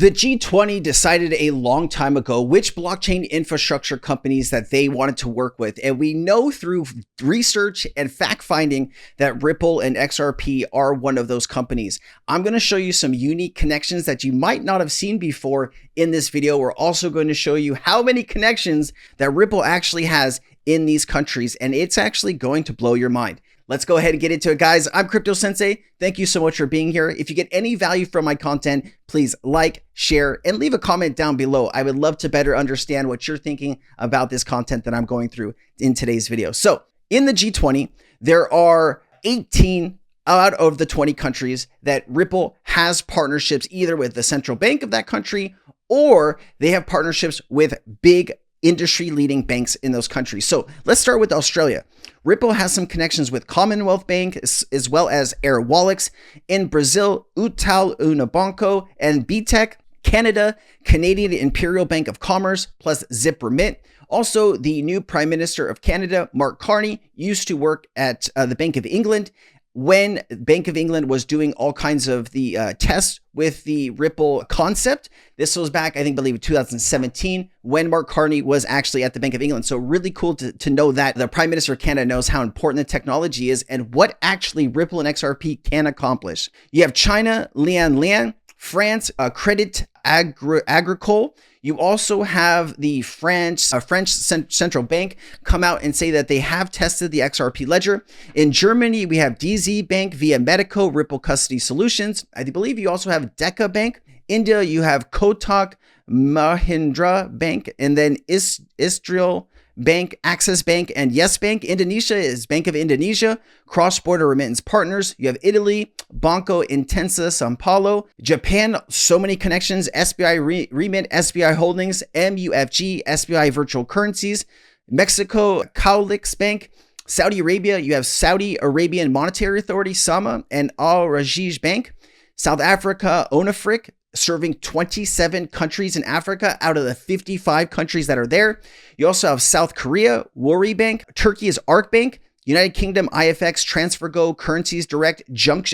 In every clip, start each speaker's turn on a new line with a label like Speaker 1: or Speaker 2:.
Speaker 1: The G20 decided a long time ago which blockchain infrastructure companies that they wanted to work with. And we know through research and fact finding that Ripple and XRP are one of those companies. I'm going to show you some unique connections that you might not have seen before in this video. We're also going to show you how many connections that Ripple actually has in these countries. And it's actually going to blow your mind. Let's go ahead and get into it, guys. I'm Crypto Sensei. Thank you so much for being here. If you get any value from my content, please like, share, and leave a comment down below. I would love to better understand what you're thinking about this content that I'm going through in today's video. So in the G20, there are 18 out of the 20 countries that Ripple has partnerships either with the central bank of that country or they have partnerships with big industry-leading banks in those countries. So let's start with Australia. Ripple has some connections with Commonwealth Bank as well as Airwallex. In Brazil, Itaú Unibanco and BTEC. Canada, Canadian Imperial Bank of Commerce plus Zip Remit. Also, the new Prime Minister of Canada, Mark Carney, used to work at the Bank of England when Bank of England was doing all kinds of the tests with the Ripple concept. This was back, I believe 2017 when Mark Carney was actually at the Bank of England. So really cool to know that the Prime Minister of Canada knows how important the technology is and what actually Ripple and XRP can accomplish. You have China, Lian, France, Credit Agricole. You also have the French central bank come out and say that they have tested the XRP ledger. In Germany, we have DZ Bank via Medico, Ripple Custody Solutions. I believe you also have Deca Bank. India, you have Kotak Mahindra Bank, and then Israel Bank, Access Bank, and Yes Bank. Indonesia is Bank of Indonesia, Cross-Border Remittance Partners. You have Italy, Banco Intesa Sanpaolo. Japan, so many connections, SBI Remit, SBI Holdings, MUFG, SBI Virtual Currencies. Mexico, Cowlix Bank. Saudi Arabia, you have Saudi Arabian Monetary Authority, SAMA, and Al Rajij Bank. South Africa, Onafric, serving 27 countries in Africa out of the 55 countries that are there. You also have South Korea, Wori Bank. Turkey is Ark Bank. United Kingdom, IFX, TransferGo, Currencies Direct,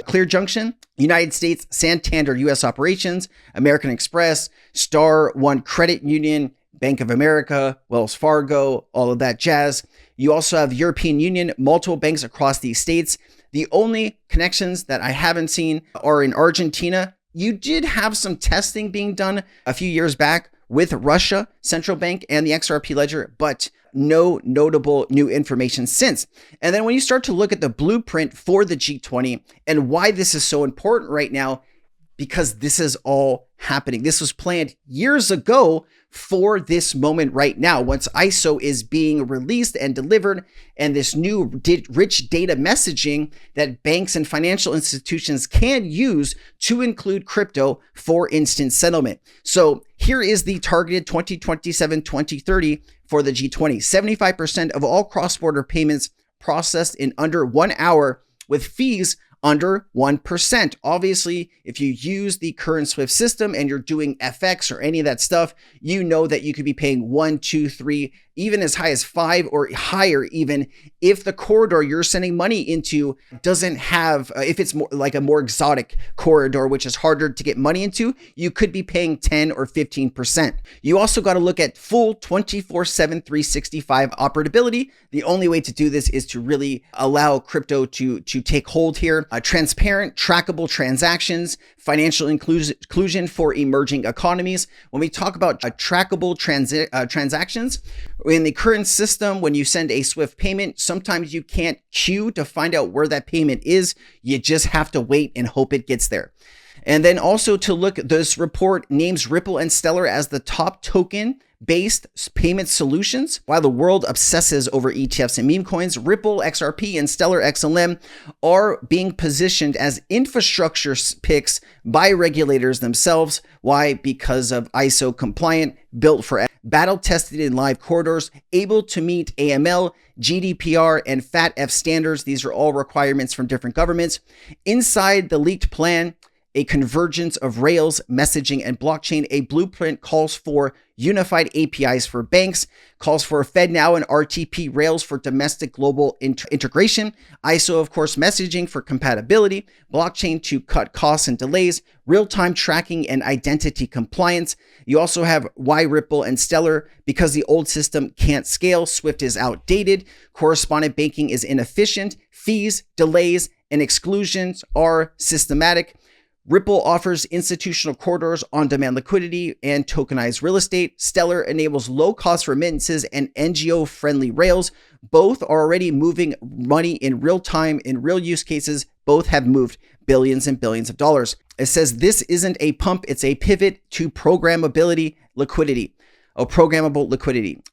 Speaker 1: Clear Junction. United States, Santander US Operations, American Express, Star One Credit Union, Bank of America, Wells Fargo, all of that jazz. You also have European Union, multiple banks across these states. The only connections that I haven't seen are in Argentina. You did have some testing being done a few years back with Russia Central Bank and the XRP ledger, but no notable new information since. And then when you start to look at the blueprint for the G20 and why this is so important right now, because this is all happening. This was planned years ago for this moment right now. Once ISO is being released and delivered, and this new rich data messaging that banks and financial institutions can use to include crypto for instant settlement. So here is the targeted 2027-2030 for the G20. 75% of all cross-border payments processed in under 1 hour with fees under 1%. Obviously, if you use the current SWIFT system and you're doing FX or any of that stuff, you know that you could be paying 1, 2, 3, even as high as 5 or higher, even if the corridor you're sending money into doesn't have, if it's more like a more exotic corridor, which is harder to get money into, you could be paying 10 or 15%. You also got to look at full 24/7, 365 operability. The only way to do this is to really allow crypto to take hold here. Transparent, trackable transactions, financial inclusion for emerging economies. When we talk about trackable transactions, in the current system, when you send a SWIFT payment, sometimes you can't queue to find out where that payment is. You just have to wait and hope it gets there. And then also to look, this report names Ripple and Stellar as the top token-based payment solutions. While the world obsesses over ETFs and meme coins, Ripple, XRP, and Stellar XLM are being positioned as infrastructure picks by regulators themselves. Why? Because of ISO compliant, built for battle tested in live corridors, able to meet AML, GDPR, and FATF standards. These are all requirements from different governments. Inside the leaked plan, a convergence of Rails, messaging, and blockchain. A blueprint calls for unified APIs for banks, calls for FedNow and RTP Rails for domestic global integration, ISO, of course, messaging for compatibility, blockchain to cut costs and delays, real-time tracking and identity compliance. You also have why Ripple and Stellar, because the old system can't scale, Swift is outdated, correspondent banking is inefficient, fees, delays, and exclusions are systematic. Ripple offers institutional corridors, on-demand liquidity, and tokenized real estate. Stellar enables low-cost remittances and NGO-friendly rails. Both are already moving money in real time, in real use cases. Both have moved billions and billions of dollars. It says this isn't a pump, it's a pivot to programmable liquidity.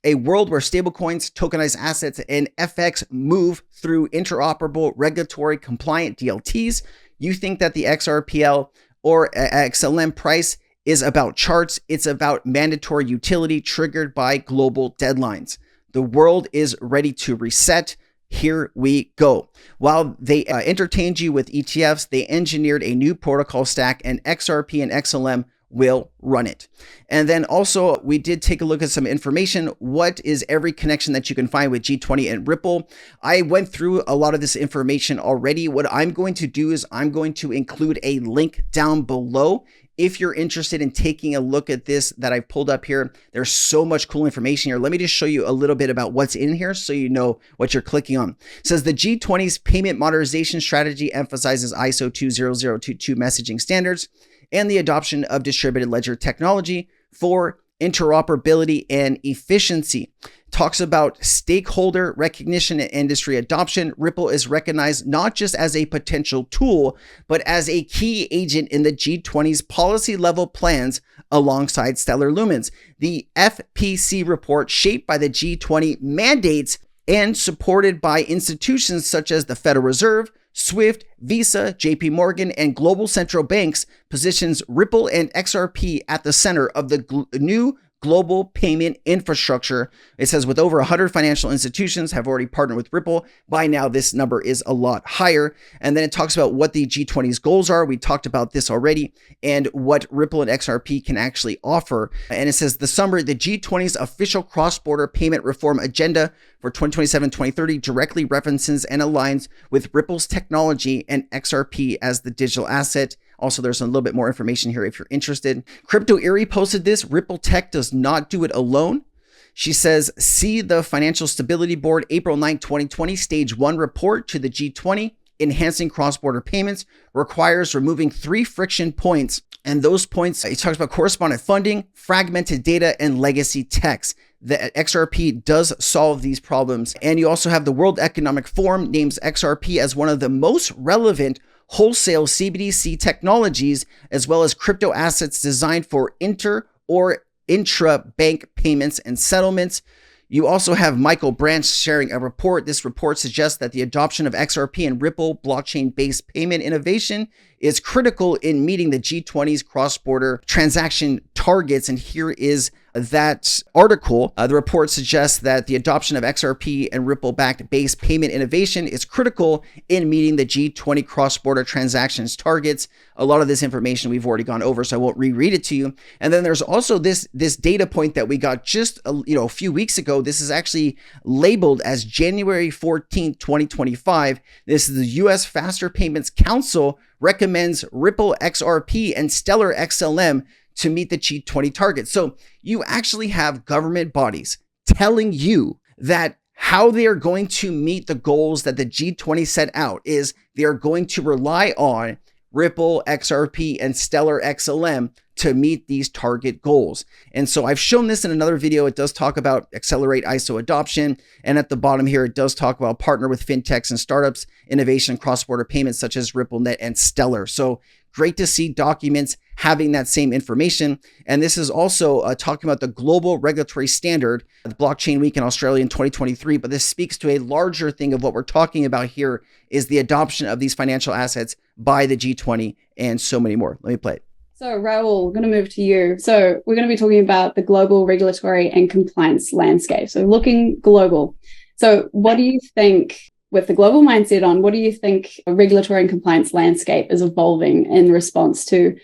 Speaker 1: A world where stablecoins, tokenized assets, and FX move through interoperable, regulatory compliant DLTs. You think that the XRPL or XLM price is about charts. It's about mandatory utility triggered by global deadlines. The world is ready to reset. Here we go. While they entertained you with ETFs, they engineered a new protocol stack, and XRP and XLM will run it. And then also we did take a look at some information. What is every connection that you can find with G20 and Ripple? I went through a lot of this information already. What I'm going to do is I'm going to include a link down below. If you're interested in taking a look at this that I've pulled up here, there's so much cool information here. Let me just show you a little bit about what's in here so you know what you're clicking on. It says the G20's payment modernization strategy emphasizes ISO 20022 messaging standards and the adoption of distributed ledger technology for interoperability and efficiency. Talks about stakeholder recognition and industry adoption. Ripple is recognized not just as a potential tool, but as a key agent in the G20's policy level plans alongside Stellar Lumens. The FPC report, shaped by the G20 mandates and supported by institutions such as the Federal Reserve, Swift, Visa, JP Morgan, and global central banks, positions Ripple and XRP at the center of the new global payment infrastructure. It says with over 100 financial institutions have already partnered with Ripple. By now, this number is a lot higher. And then it talks about what the G20's goals are. We talked about this already, and what Ripple and XRP can actually offer. And it says the summary, the G20's official cross-border payment reform agenda for 2027-2030 directly references and aligns with Ripple's technology and XRP as the digital asset. Also, there's a little bit more information here if you're interested. Crypto Eerie posted this. Ripple Tech does not do it alone. She says, see the Financial Stability Board, April 9, 2020, Stage 1 report to the G20. Enhancing cross-border payments requires removing 3 friction points. And those points, it talks about correspondent funding, fragmented data, and legacy techs. The XRP does solve these problems. And you also have the World Economic Forum names XRP as one of the most relevant wholesale CBDC technologies, as well as crypto assets designed for inter or intra-bank payments and settlements. You also have Michael Branch sharing a report. This report suggests that the adoption of XRP and Ripple blockchain-based payment innovation is critical in meeting the G20's cross-border transaction targets. And here is that article. The report suggests that the adoption of XRP and Ripple-backed base payment innovation is critical in meeting the G20 cross-border transactions targets. A lot of this information we've already gone over, so I won't reread it to you. And then there's also this data point that we got just a few weeks ago. This is actually labeled as January 14th, 2025. This is the U.S. Faster Payments Council recommends Ripple XRP and Stellar XLM to meet the G20 target. So you actually have government bodies telling you that how they are going to meet the goals that the G20 set out is they are going to rely on Ripple, XRP, and Stellar XLM to meet these target goals. And so I've shown this in another video. It does talk about accelerate ISO adoption. And at the bottom here, it does talk about partner with fintechs and startups, innovation, cross-border payments such as RippleNet and Stellar. So great to see documents having that same information. And this is also talking about the global regulatory standard, the Blockchain Week in Australia in 2023. But this speaks to a larger thing of what we're talking about here is the adoption of these financial assets by the G20 and so many more. Let me play it.
Speaker 2: So Raul, we're going to move to you. So we're going to be talking about the global regulatory and compliance landscape. So looking global. So what do you think with the global mindset on, what do you think a regulatory and compliance landscape is evolving in response to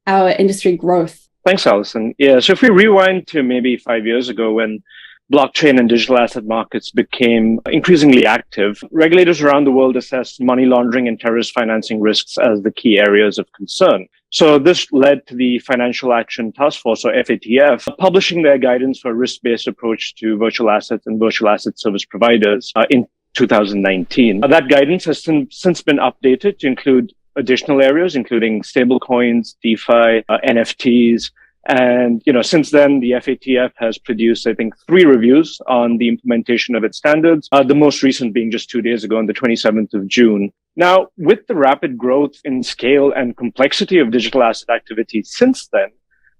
Speaker 2: our industry growth?
Speaker 3: Thanks, Alison. Yeah, so if we rewind to maybe 5 years ago when blockchain and digital asset markets became increasingly active, regulators around the world assessed money laundering and terrorist financing risks as the key areas of concern. So this led to the Financial Action Task Force, or FATF, publishing their guidance for a risk-based approach to virtual assets and virtual asset service providers in 2019. That guidance has since been updated to include additional areas, including stablecoins, DeFi, NFTs. And, since then, the FATF has produced, I think, 3 reviews on the implementation of its standards, the most recent being just 2 days ago on the 27th of June. Now, with the rapid growth in scale and complexity of digital asset activity since then,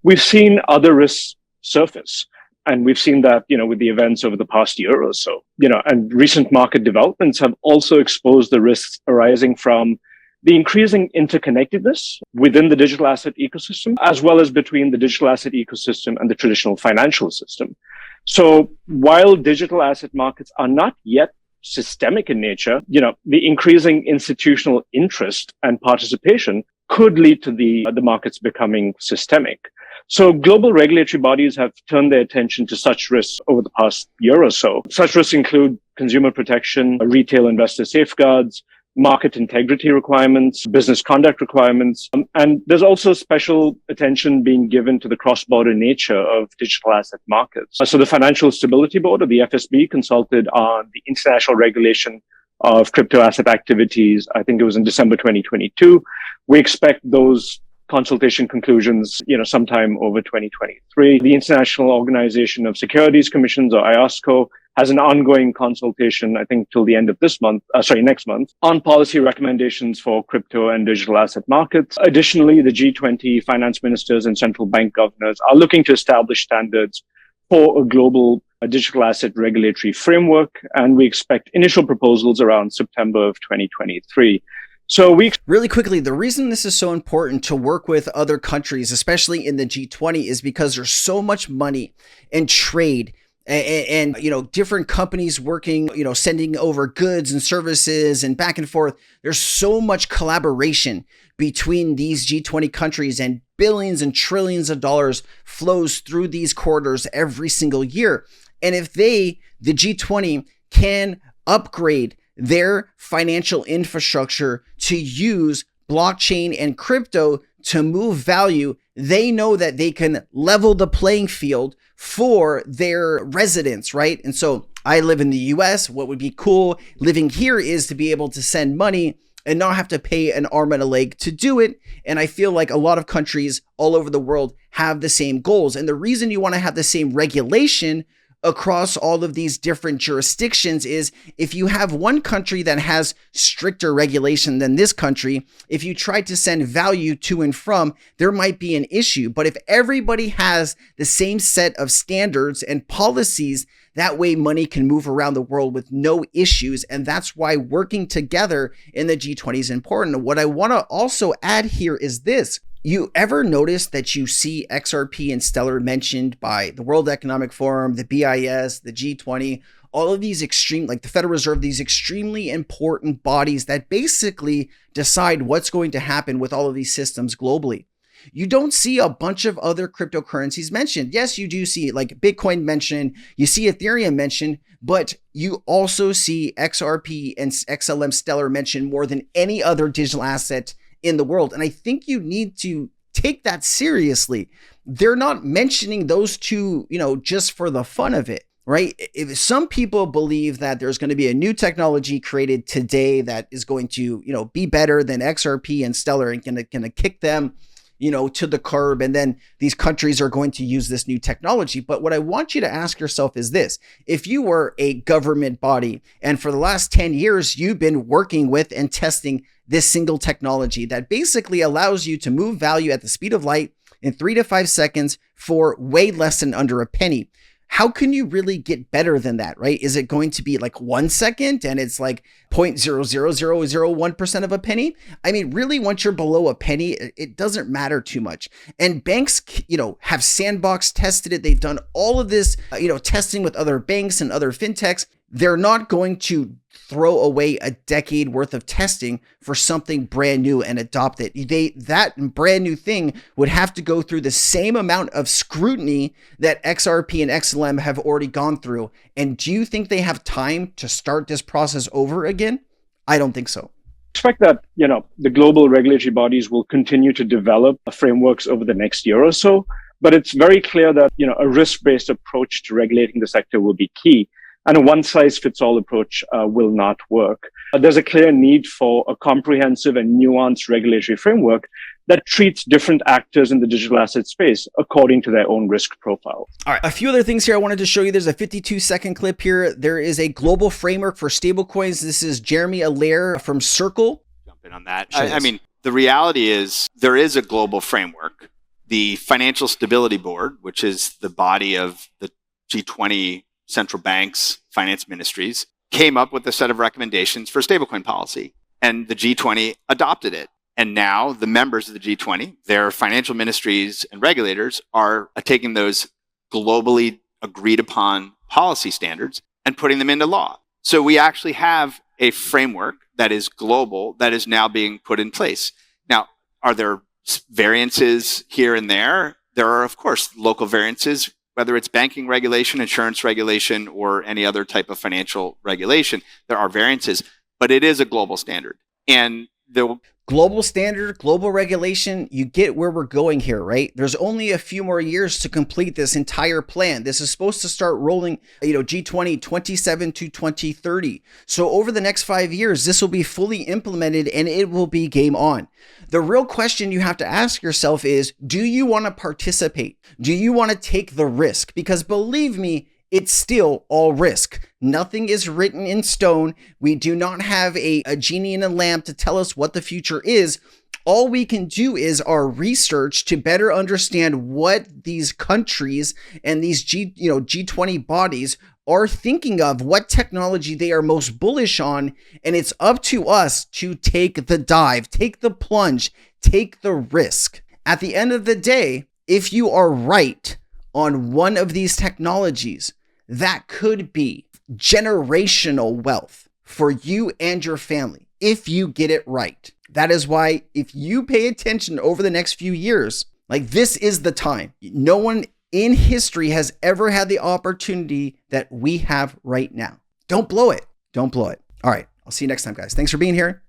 Speaker 3: we've seen other risks surface. And we've seen that, with the events over the past year or so, and recent market developments have also exposed the risks arising from the increasing interconnectedness within the digital asset ecosystem, as well as between the digital asset ecosystem and the traditional financial system. So while digital asset markets are not yet systemic in nature, the increasing institutional interest and participation could lead to the markets becoming systemic. So global regulatory bodies have turned their attention to such risks over the past year or so. Such risks include consumer protection, retail investor safeguards, market integrity requirements, business conduct requirements, and there's also special attention being given to the cross-border nature of digital asset markets. So the Financial Stability Board, or the FSB, consulted on the international regulation of crypto asset activities. I think it was in December 2022. We expect those consultation conclusions, sometime over 2023. The International Organization of Securities Commissions, or IOSCO, has an ongoing consultation, I think, till the end of next month, on policy recommendations for crypto and digital asset markets. Additionally, the G20 finance ministers and central bank governors are looking to establish standards for a global digital asset regulatory framework, and we expect initial proposals around September of 2023. So
Speaker 1: really quickly, the reason this is so important to work with other countries, especially in the G20, is because there's so much money and trade and different companies working, sending over goods and services and back and forth. There's so much collaboration between these G20 countries, and billions and trillions of dollars flows through these corridors every single year. And if the G20 can upgrade their financial infrastructure to use blockchain and crypto to move value, they know that they can level the playing field for their residents, right? And so I live in the US. What would be cool living here is to be able to send money and not have to pay an arm and a leg to do it. And I feel like a lot of countries all over the world have the same goals. And the reason you want to have the same regulation across all of these different jurisdictions is if you have one country that has stricter regulation than this country, if you try to send value to and from, there might be an issue. But if everybody has the same set of standards and policies, that way money can move around the world with no issues. And that's why working together in the G20 is important. What I want to also add here is this. You ever notice that you see XRP and Stellar mentioned by the World Economic Forum, the BIS, the G20, all of these like the Federal Reserve, these extremely important bodies that basically decide what's going to happen with all of these systems globally? You don't see a bunch of other cryptocurrencies mentioned. Yes, you do see like Bitcoin mentioned, you see Ethereum mentioned, but you also see XRP and XLM Stellar mentioned more than any other digital asset in the world. And I think you need to take that seriously. They're not mentioning those two, just for the fun of it, right? If some people believe that there's going to be a new technology created today that is going to, be better than XRP and Stellar and going to kick them, to the curb. And then these countries are going to use this new technology. But what I want you to ask yourself is this: if you were a government body and for the last 10 years, you've been working with and testing this single technology that basically allows you to move value at the speed of light in 3 to 5 seconds for way less than under a penny, how can you really get better than that, right? Is it going to be like 1 second and it's like 0.00001% of a penny? I mean, really, once you're below a penny, it doesn't matter too much. And banks, have sandbox tested it. They've done all of this, testing with other banks and other fintechs. They're not going to throw away a decade worth of testing for something brand new and adopt it. That brand new thing would have to go through the same amount of scrutiny that XRP and XLM have already gone through. And do you think they have time to start this process over again? I don't think so.
Speaker 3: Expect that, the global regulatory bodies will continue to develop frameworks over the next year or so. But it's very clear that, a risk-based approach to regulating the sector will be key. And a one-size-fits-all approach will not work. There's a clear need for a comprehensive and nuanced regulatory framework that treats different actors in the digital asset space according to their own risk profile.
Speaker 1: All right, a few other things here I wanted to show you. There's a 52-second clip here. There is a global framework for stablecoins. This is Jeremy Allaire from Circle.
Speaker 4: Jump in on that. I mean, the reality is there is a global framework. The Financial Stability Board, which is the body of the G20 central banks, finance ministries, came up with a set of recommendations for stablecoin policy, and the G20 adopted it. And now the members of the G20, their financial ministries and regulators are taking those globally agreed upon policy standards and putting them into law. So we actually have a framework that is global that is now being put in place. Now, are there variances here and there? There are, of course, local variances, whether it's banking regulation, insurance regulation, or any other type of financial regulation. There are variances, but it is a global standard. And the
Speaker 1: global standard, global regulation, you get where we're going here, right? There's only a few more years to complete this entire plan. This is supposed to start rolling, G20 27 to 2030. So over the next 5 years, this will be fully implemented and it will be game on. The real question you have to ask yourself is, do you want to participate? Do you want to take the risk? Because believe me, it's still all risk. Nothing is written in stone. We do not have a genie in a lamp to tell us what the future is. All we can do is our research to better understand what these countries and these G20 bodies are thinking of, what technology they are most bullish on. And it's up to us to take the dive, take the plunge, take the risk. At the end of the day, if you are right on one of these technologies, that could be generational wealth for you and your family if you get it right. That is why if you pay attention over the next few years, this is the time. No one in history has ever had the opportunity that we have right now. Don't blow it. Don't blow it. All right. I'll see you next time, guys. Thanks for being here.